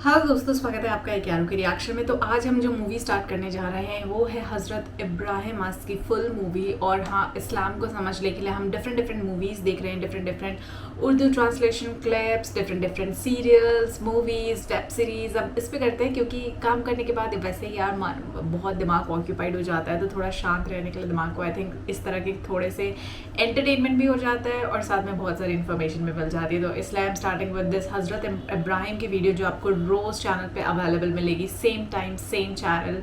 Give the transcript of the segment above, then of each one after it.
हाँ दोस्तों, स्वागत है आपका एक यारों के रिएक्शन में। तो आज हम जो मूवी स्टार्ट करने जा रहे हैं वो है हज़रत इब्राहिम मास्क की फुल मूवी। और हाँ, इस्लाम को समझने के लिए हम डिफरेंट डिफरेंट मूवीज़ देख रहे हैं, different different Urdu translation clips, different different serials, movies, web series. अब इस पे करते हैं क्योंकि काम करने के बाद वैसे ही यार बहुत दिमाग ऑक्यूपाइड हो जाता है, तो थोड़ा शांत रहने के लिए दिमाग को आई थिंक इस तरह के थोड़े से एंटरटेनमेंट भी हो जाता है और साथ में बहुत सारी इन्फॉर्मेशन भी मिल जाती है। तो इसलिए I am starting with this हज़रत इब्राहिम की वीडियो जो आपको रोज़ चैनल पे अवेलेबल मिलेगी, सेम टाइम सेम चैनल।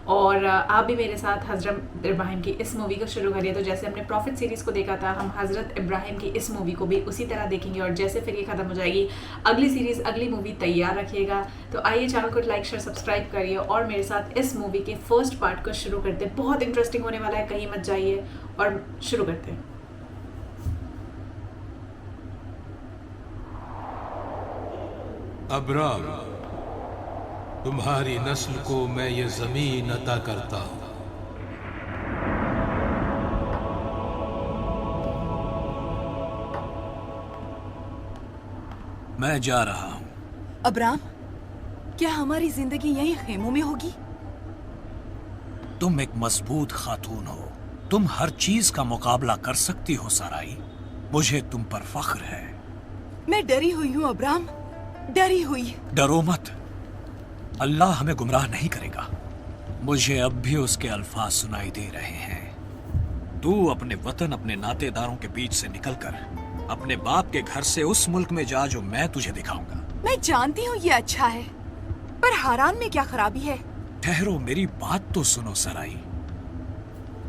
और आप भी मेरे साथ हज़रत इब्राहिम की इस मूवी को शुरू करिए। तो जैसे हमने प्रॉफिट सीरीज़ को देखा था, हम हज़रत इब्राहिम की इस मूवी को भी उसी तरह देखेंगे। और जैसे फिर ये ख़त्म हो जाएगी अगली सीरीज़, अगली मूवी तैयार रखिएगा। तो आइए चैनल को लाइक शेयर सब्सक्राइब करिए और मेरे साथ इस मूवी के फर्स्ट पार्ट को शुरू करते हैं। बहुत इंटरेस्टिंग होने वाला है, कहीं मत जाइए और शुरू करते हैं। अब्राम, तुम्हारी नस्ल को मैं ये जमीन अता करता हूं। मैं जा रहा हूं। अब्राम, क्या हमारी जिंदगी यहीं खेमों में होगी? तुम एक मजबूत खातून हो, तुम हर चीज का मुकाबला कर सकती हो साराई। मुझे तुम पर फख्र है। मैं डरी हुई हूँ अब्राम, डरी हुई। डरो मत, अल्लाह हमें गुमराह नहीं करेगा। मुझे अब भी उसके अल्फाज सुनाई दे रहे हैं। तू अपने वतन, अपने नातेदारों के बीच से निकलकर अपने बाप के घर से उस मुल्क में जा जो मैं तुझे दिखाऊंगा। मैं जानती हूँ ये अच्छा है, पर हारान में क्या खराबी है? ठहरो, मेरी बात तो सुनो सराई।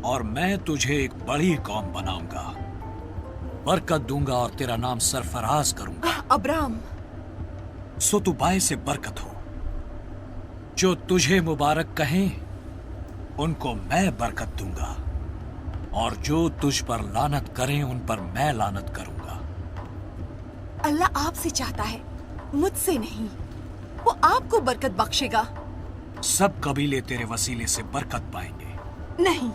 और मैं तुझे एक बड़ी कौम बनाऊंगा, बरकत दूंगा और तेरा नाम सरफराज करूंगा। अब्राम, सो तू बाय से बरकत हो। जो तुझे मुबारक कहें उनको मैं बरकत दूंगा, और जो तुझ पर लानत करें उन पर मैं लानत करूंगा। अल्लाह आपसे चाहता है, मुझसे नहीं। वो आपको बरकत बख्शेगा। सब कबीले तेरे वसीले से बरकत पाएंगे। नहीं,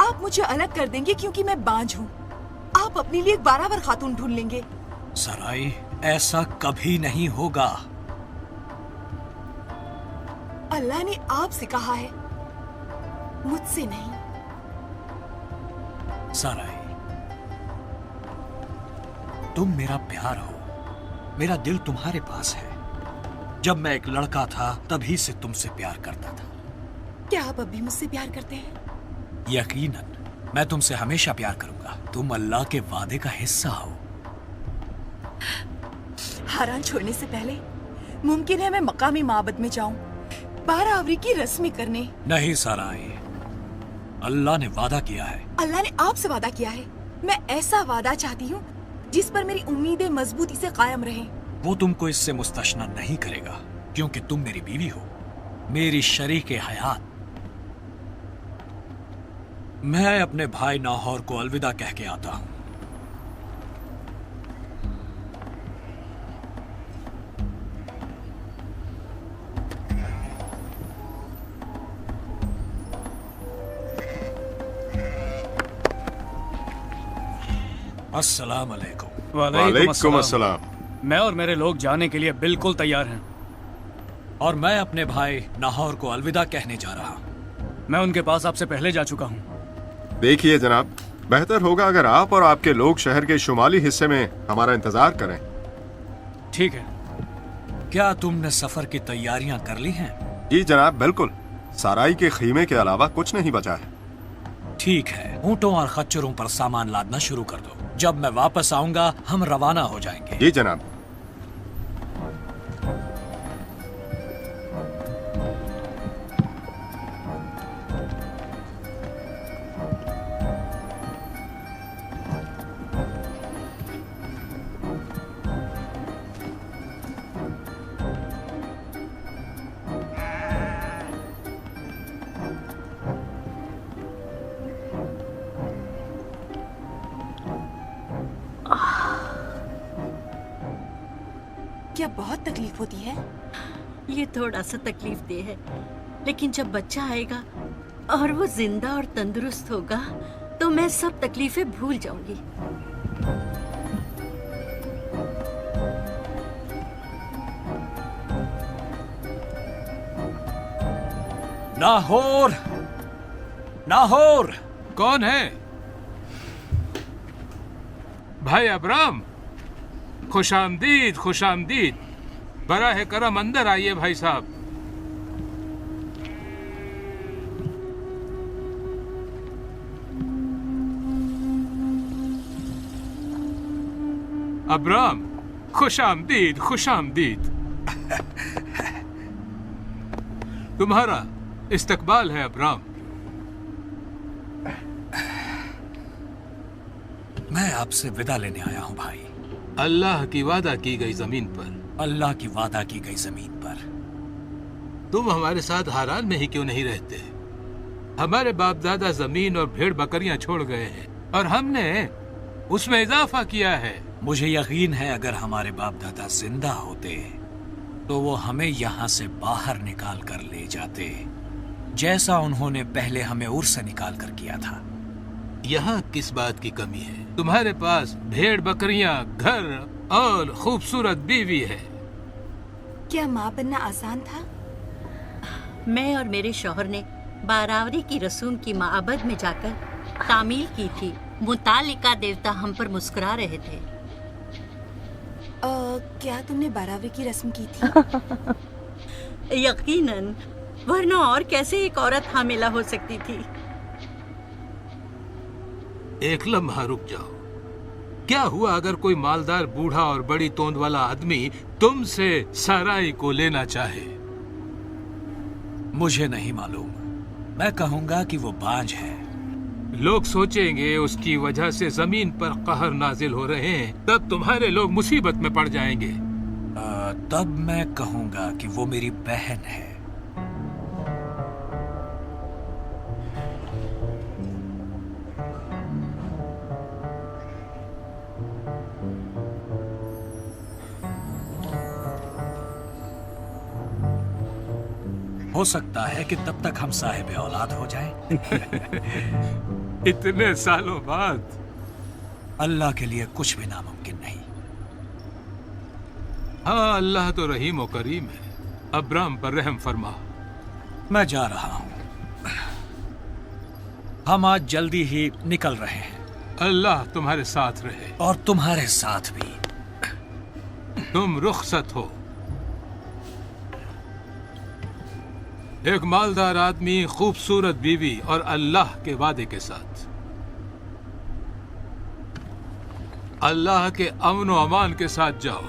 आप मुझे अलग कर देंगे क्योंकि मैं बांझ हूँ। आप अपने लिए एक बारावर खातून ढूंढ लेंगे। सराई, ऐसा कभी नहीं होगा। अल्लाह ने आपसे कहा है, मुझसे नहीं। सराई, तुम मेरा प्यार हो, मेरा दिल तुम्हारे पास है। जब मैं एक लड़का था तभी से तुमसे प्यार करता था। क्या आप अब भी मुझसे प्यार करते हैं? यकीनन, मैं तुमसे हमेशा प्यार करूंगा। तुम अल्लाह के वादे का हिस्सा हो। हारान छोड़ने से पहले मुमकिन है मैं मकामी माबद में जाऊं, 12 अवरी की रस्में करने। नहीं सराई, अल्लाह ने वादा किया है। अल्लाह ने आपसे वादा किया है। मैं ऐसा वादा चाहती हूँ जिस पर मेरी उम्मीदें मजबूती से कायम रहें। वो तुमको इससे मुस्तशना नहीं करेगा, क्योंकि तुम मेरी बीवी हो, मेरी शरीके हयात। मैं अपने भाई नाहौर को अलविदा कह के आता हूं। अस्सलाम अलैकुम। वालेकुम अस्सलाम। मैं और मेरे लोग जाने के लिए बिल्कुल तैयार हैं। और मैं अपने भाई नाहौर को अलविदा कहने जा रहा हूं। मैं उनके पास आपसे पहले जा चुका हूं। देखिए जनाब, बेहतर होगा अगर आप और आपके लोग शहर के शुमाली हिस्से में हमारा इंतजार करें। ठीक है। क्या तुमने सफर की तैयारियां कर ली हैं? जी जनाब, बिल्कुल। साराई के खीमे के अलावा कुछ नहीं बचा है। ठीक है, ऊंटों और खच्चरों पर सामान लादना शुरू कर दो। जब मैं वापस आऊंगा हम रवाना हो जाएंगे। जी जनाब। क्या बहुत तकलीफ होती है? ये थोड़ा सा तकलीफ दे है, लेकिन जब बच्चा आएगा और वो जिंदा और तंदुरुस्त होगा तो मैं सब तकलीफें भूल जाऊंगी। Nahor, Nahor. कौन है? भाई अब्राम, खुशामदीद, खुशामदीद। बराह करम अंदर आइए भाई साहब। अब्राम, खुशामदीद, खुशामदीद। तुम्हारा इस्तकबाल है अब्राम। मैं आपसे विदा लेने आया हूं भाई। अल्लाह की वादा की गई जमीन पर, अल्लाह की वादा की गई जमीन पर। तुम हमारे साथ हारान में ही क्यों नहीं रहते? हमारे बाप दादा जमीन और भेड़ बकरियां छोड़ गए हैं और हमने उसमें इजाफा किया है। मुझे यकीन है अगर हमारे बाप दादा जिंदा होते तो वो हमें यहाँ से बाहर निकाल कर ले जाते, जैसा उन्होंने पहले हमें उर से निकाल कर किया था। यहाँ किस बात की कमी है? तुम्हारे पास भेड़ बकरियां, घर और खूबसूरत बीवी है। क्या माँ बनना आसान था? मैं और मेरे शौहर ने बारावरी की रसूम की माबद में जाकर तामील की थी। मुतालिका देवता हम पर मुस्कुरा रहे थे। क्या तुमने बारावी की रस्म की थी? यकीनन, वरना और कैसे एक औरत हामिला हो सकती थी? एक लम्हा रुक जाओ। क्या हुआ अगर कोई मालदार बूढ़ा और बड़ी तोंद वाला आदमी तुमसे साराई को लेना चाहे? मुझे नहीं मालूम। मैं कहूंगा कि वो बांझ है। लोग सोचेंगे उसकी वजह से जमीन पर कहर नाजिल हो रहे हैं, तब तुम्हारे लोग मुसीबत में पड़ जाएंगे। तब मैं कहूंगा कि वो मेरी बहन है। हो सकता है कि तब तक हम साहिब औलाद हो जाएं। इतने सालों बाद। अल्लाह के लिए कुछ भी नामुमकिन नहीं। हाँ, अल्लाह तो रहीम और करीम है। अब्राम पर रहम फरमा। मैं जा रहा हूं। हम आज जल्दी ही निकल रहे हैं। अल्लाह तुम्हारे साथ रहे। और तुम्हारे साथ भी। तुम रुखसत हो। एक मालदार आदमी, खूबसूरत बीवी और अल्लाह के वादे के साथ। अल्लाह के अमन व अमान के साथ जाओ।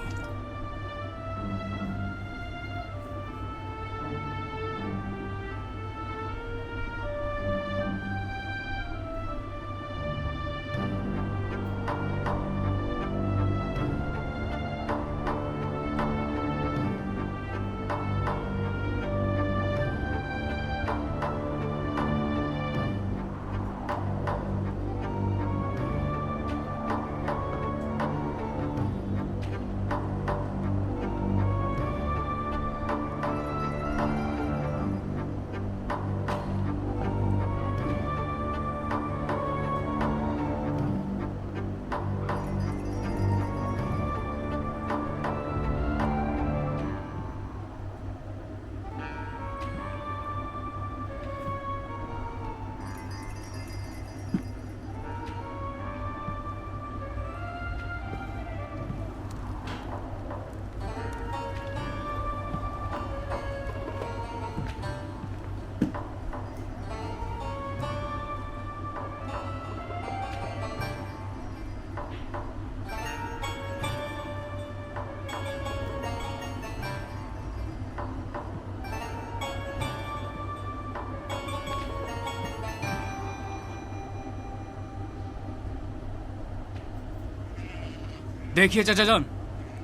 देखिए चाचा जान,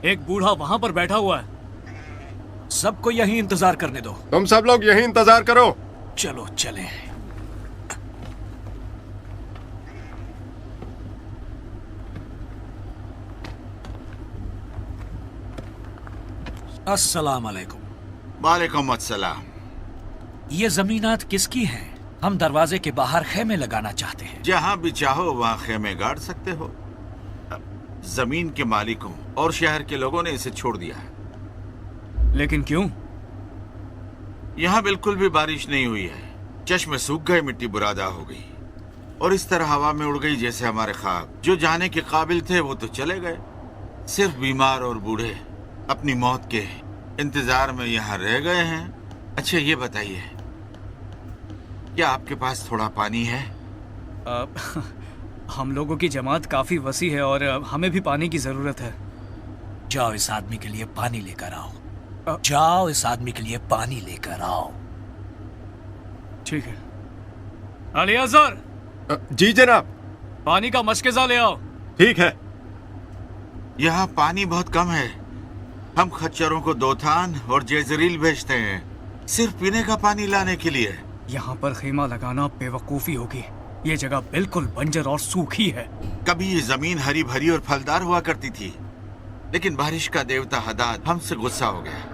एक बूढ़ा वहां पर बैठा हुआ है। सबको यहीं इंतजार करने दो। तुम सब लोग यहीं इंतजार करो। चलो चलें। अस्सलाम वालेकुम। वालेकुम अस्सलाम। ये जमीनात किसकी हैं? हम दरवाजे के बाहर खेमे लगाना चाहते हैं। जहाँ भी चाहो वहाँ खेमे गाड़ सकते हो। जमीन के मालिकों और शहर के लोगों ने इसे छोड़ दिया है। लेकिन क्यों? यहाँ बिल्कुल भी बारिश नहीं हुई है। चश्मे सूख गए, मिट्टी बुरादा हो गई और इस तरह हवा में उड़ गई जैसे हमारे ख्वाब। जो जाने के काबिल थे वो तो चले गए। सिर्फ बीमार और बूढ़े अपनी मौत के इंतजार में यहाँ रह गए हैं। अच्छा ये बताइए, क्या आपके पास थोड़ा पानी है? हम लोगों की जमात काफी वसी है और हमें भी पानी की जरूरत है। जाओ इस आदमी के लिए पानी लेकर आओ। जाओ इस आदमी के लिए पानी लेकर आओ। ठीक है। अली अजहर, जी जनाब। पानी का मशकेजा ले आओ। ठीक है। यहाँ पानी बहुत कम है। हम खच्चरों को दोथान और जेजरील भेजते हैं सिर्फ पीने का पानी लाने के लिए। यहाँ पर खेमा लगाना बेवकूफी होगी। ये जगह बिल्कुल बंजर और सूखी है। कभी ये जमीन हरी भरी और फलदार हुआ करती थी, लेकिन बारिश का देवता हदाद हमसे गुस्सा हो गया।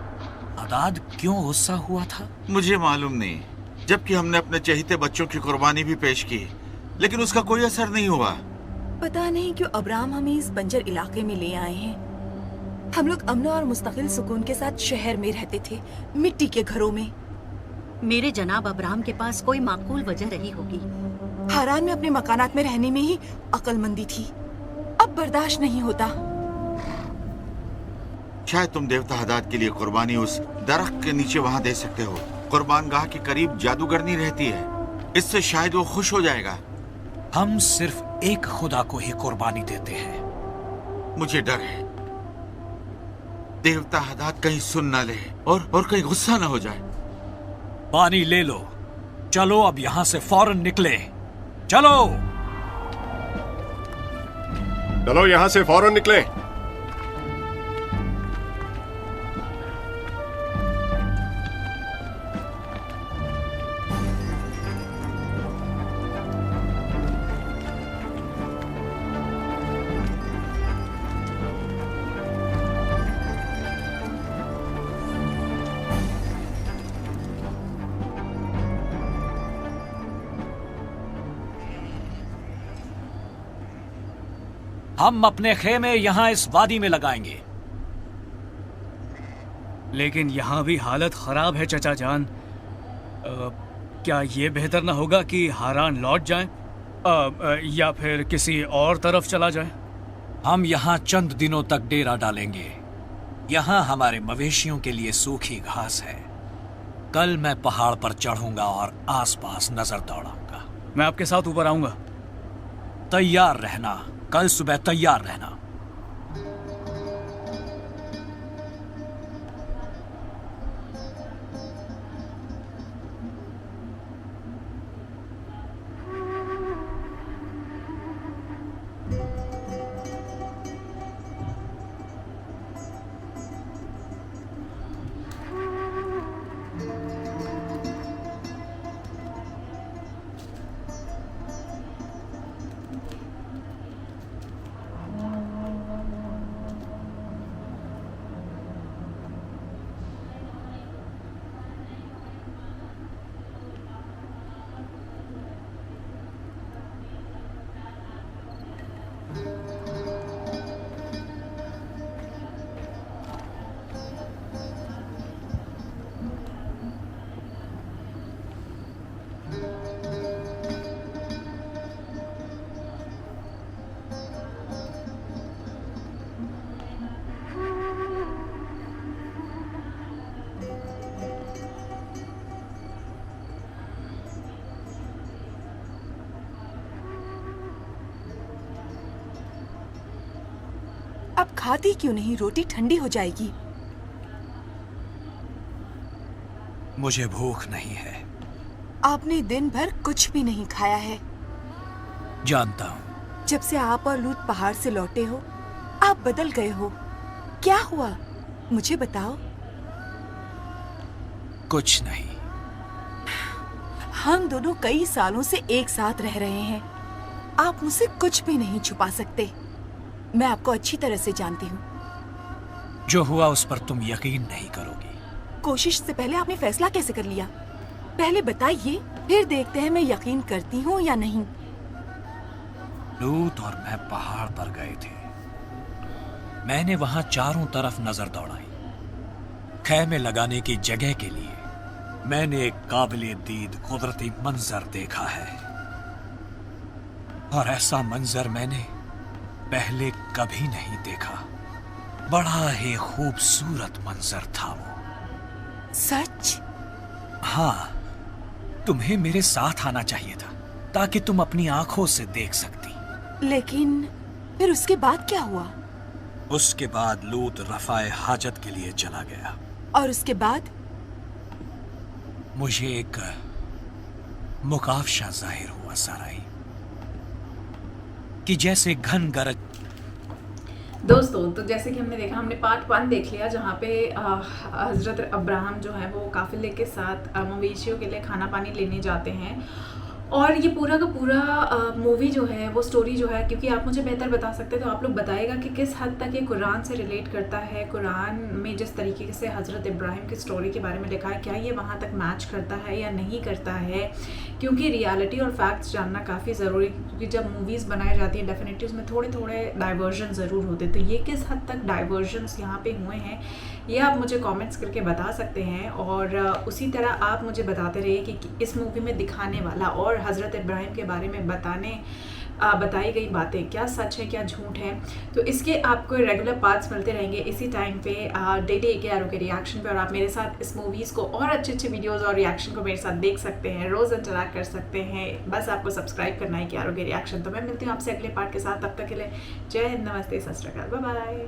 हदाद क्यों गुस्सा हुआ था? मुझे मालूम नहीं, जबकि हमने अपने चहेते बच्चों की कुर्बानी भी पेश की, लेकिन उसका कोई असर नहीं हुआ। पता नहीं क्यों अब्राहम हमें इस बंजर इलाके में ले आए हैं। हम लोग अमन और मुस्तकिल सुकून के साथ शहर में रहते थे, मिट्टी के घरों में। मेरे जनाब अब्राहम के पास कोई माकूल वजह रही होगी। हारान में अपने मकानात में रहने में ही अक्लमंदी थी। अब बर्दाश्त नहीं होता। शायद तुम देवता हदाद के लिए कुर्बानी उस दरख्त के नीचे वहाँ दे सकते हो। कुर्बान गाह के करीब जादूगरनी रहती है, इससे शायद वो खुश हो जाएगा। हम सिर्फ एक खुदा को ही कुर्बानी देते हैं। मुझे डर है देवता हदाद कहीं सुन ना ले और कहीं गुस्सा ना हो जाए। पानी ले लो। चलो अब यहाँ से फौरन निकले। चलो चलो यहाँ से फौरन निकले। हम अपने खेमे यहाँ इस वादी में लगाएंगे। लेकिन यहाँ भी हालत खराब है चचा जान। क्या ये बेहतर ना होगा कि हारान लौट जाएं? या फिर किसी और तरफ चला जाए? हम यहाँ चंद दिनों तक डेरा डालेंगे। यहाँ हमारे मवेशियों के लिए सूखी घास है। कल मैं पहाड़ पर चढ़ूंगा और आसपास नजर दौड़ाऊंगा। मैं आपके साथ ऊपर आऊंगा। तैयार रहना, कल सुबह तैयार रहना। अब खाती क्यों नहीं? रोटी ठंडी हो जाएगी। मुझे भूख नहीं है। आपने दिन भर कुछ भी नहीं खाया है। जानता हूँ। जब से आप और लूत पहाड़ से लौटे हो, आप बदल गए हो। क्या हुआ? मुझे बताओ। कुछ नहीं। हम दोनों कई सालों से एक साथ रह रहे हैं। आप मुझसे कुछ भी नहीं छुपा सकते। मैं आपको अच्छी तरह से जानती हूँ। जो हुआ उस पर तुम यकीन नहीं करोगी। कोशिश से पहले आपने फैसला कैसे कर लिया? पहले बताइए, फिर देखते हैं मैं यकीन करती हूँ या नहीं। लूत और मैं पहाड़ पर गए थे। मैंने वहां चारों तरफ नजर दौड़ाई, खैमे लगाने की जगह के लिए। मैंने एक काबिले दीद कुदरती मंजर देखा है, और ऐसा मंजर मैंने पहले कभी नहीं देखा। बड़ा ही खूबसूरत मंजर था वो। सच? हाँ, तुम्हें मेरे साथ आना चाहिए था ताकि तुम अपनी आंखों से देख सकती। लेकिन फिर उसके बाद क्या हुआ? उसके बाद लूत रफाए हाजत के लिए चला गया। और उसके बाद? मुझे एक मुकाफशा जाहिर हुआ साराई, कि जैसे घन गरज। दोस्तों, तो जैसे कि हमने देखा, हमने पार्ट 1 देख लिया जहाँ पे हज़रत अब्राहम जो है वो काफिले के साथ मवेशियों के लिए खाना पानी लेने जाते हैं। और ये पूरा का पूरा मूवी जो है वो स्टोरी जो है, क्योंकि आप मुझे बेहतर बता सकते हैं तो आप लोग बताइएगा कि किस हद तक ये कुरान से रिलेट करता है। कुरान में जिस तरीके से हज़रत इब्राहिम की स्टोरी के बारे में लिखा है, क्या ये वहाँ तक मैच करता है या नहीं करता है, क्योंकि रियलिटी और फैक्ट्स जानना काफ़ी ज़रूरी है। क्योंकि जब मूवीज़ बनाई जाती है डेफिनेटली उसमें थोड़े थोड़े डाइवर्जन ज़रूर होते, तो ये किस हद तक डाइवर्जन्स यहाँ पे हुए हैं ये आप मुझे कमेंट्स करके बता सकते हैं। और उसी तरह आप मुझे बताते रहिए कि इस मूवी में दिखाने वाला और हज़रत इब्राहिम के बारे में बताई गई बातें क्या सच है क्या झूठ है। तो इसके आपको रेगुलर पार्ट्स मिलते रहेंगे इसी टाइम पे डेली AKRO के रिएक्शन पे, और आप मेरे साथ इस मूवीज़ को और अच्छे अच्छे वीडियोस और रिएक्शन को मेरे साथ देख सकते हैं, रोज़ इंटरैक्ट कर सकते हैं। बस आपको सब्सक्राइब करना है AKRO के रिएक्शन। तो मैं मिलती हूँ आपसे अगले पार्ट के साथ, तब तक के लिए जय हिंद, नमस्ते, सत श्री अकाल, बाय बाय।